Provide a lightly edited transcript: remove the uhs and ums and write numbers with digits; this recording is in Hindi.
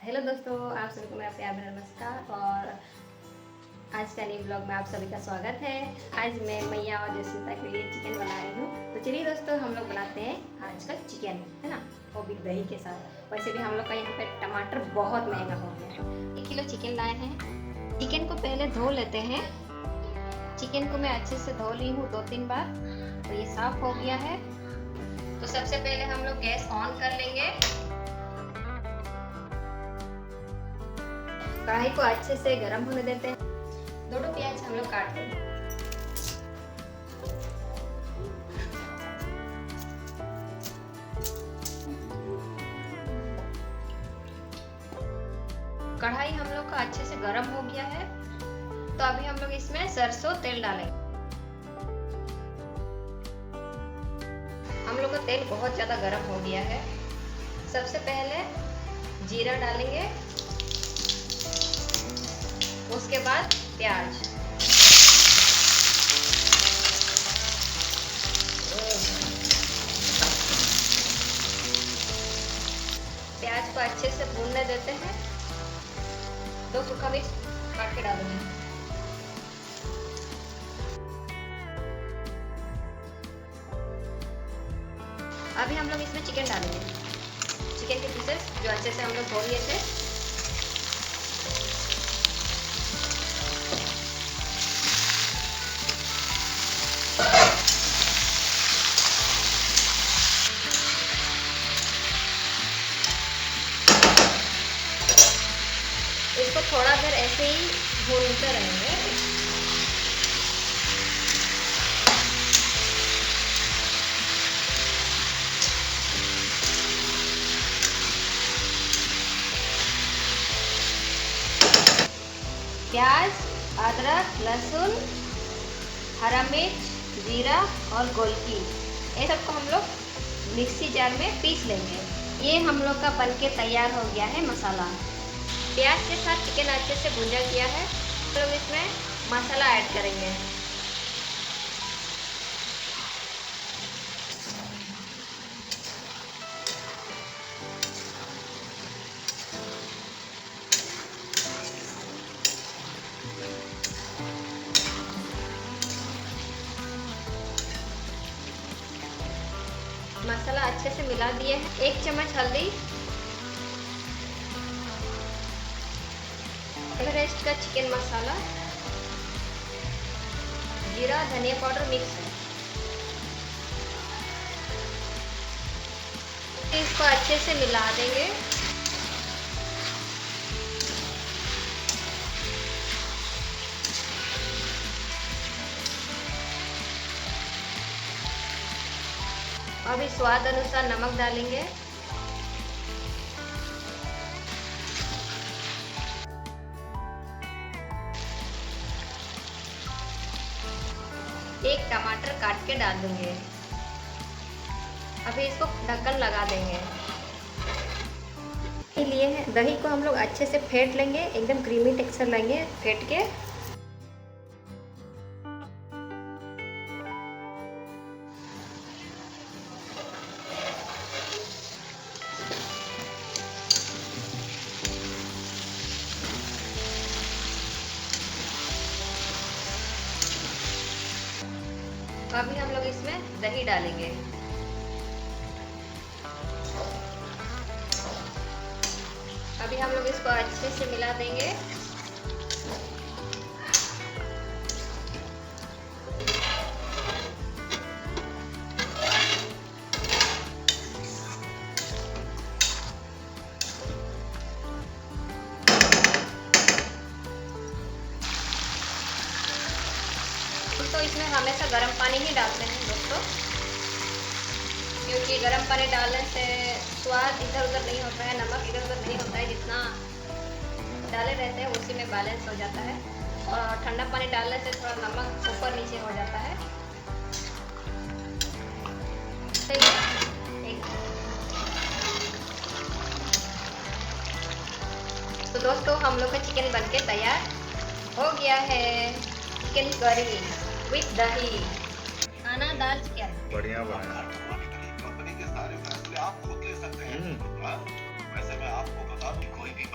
हेलो दोस्तों, आप सभी को मेरा प्यार भरा नमस्कार। और आज का नई ब्लॉग में आप सभी का स्वागत है। आज मैं मैया और जसमीता के लिए चिकन बना रही हूँ। तो चलिए दोस्तों, हम लोग बनाते हैं आज का चिकन, है ना, वो भी दही के साथ। वैसे भी हम लोग का यहाँ पे टमाटर बहुत महंगा हो गया है। 1 किलो चिकन लाए हैं। चिकन को पहले धो लेते हैं। चिकन को मैं अच्छे से धो ली हूँ 2-3 बार, तो ये साफ हो गया है। तो सबसे पहले हम लोग गैस ऑन कर लेंगे। कढ़ाई को अच्छे से गर्म होने देते हैं। 2 प्याज हम लोग काट देंगे। कढ़ाई हम लोग का अच्छे से गर्म हो गया है, तो अभी हम लोग इसमें सरसों तेल डालेंगे। हम लोग का तेल बहुत ज़्यादा गर्म हो गया है। सबसे पहले जीरा डालेंगे, उसके बाद प्याज, प्याज को अच्छे से भूनने देते हैं। 2 सूखा मिर्च काट के डालूंगी। अभी हम लोग इसमें चिकन डालेंगे। चिकन के पीसेस जो अच्छे से हम लोग धो लिए थे, इसको थोड़ा देर ऐसे ही भूनते रहेंगे। प्याज, अदरक, लहसुन, हरा मिर्च, जीरा और गोलकी, ये सबको हम लोग मिक्सी जार में पीस लेंगे। ये हम लोग का बनके तैयार हो गया है मसाला। प्याज के साथ चिकन अच्छे से भुंजा किया है, तो हम इसमें मसाला ऐड करेंगे। मसाला अच्छे से मिला दिए हैं। 1 चम्मच हल्दी, एवरेस्ट का चिकन मसाला, जीरा धनिया पाउडर मिक्स है। इसको अच्छे से मिला देंगे। अभी स्वाद अनुसार नमक डालेंगे। एक टमाटर काट के डाल देंगे। अभी इसको ढक्कन लगा देंगे। लिए दही को हम लोग अच्छे से फेंट लेंगे, एकदम क्रीमी टेक्सचर लेंगे फेंट के। अभी हम लोग इसमें दही डालेंगे। अभी हम लोग इसको अच्छे से मिला देंगे। तो इसमें हमेशा गर्म पानी ही डालते हैं दोस्तों, क्योंकि गर्म पानी डालने से स्वाद इधर उधर नहीं होता है, नमक इधर उधर नहीं होता है। जितना डाले रहते हैं उसी में बैलेंस हो जाता है। और ठंडा पानी डालने से थोड़ा नमक ऊपर नीचे हो जाता है। तो दोस्तों, हम लोग का चिकन बनके तैयार हो गया है। चिकन करी विथ दही, खाना दाल चिकन बढ़िया बना। कंपनी के सारे फैसले आप खुद ले सकते हैं। वैसे मैं आपको बता दूं, कोई भी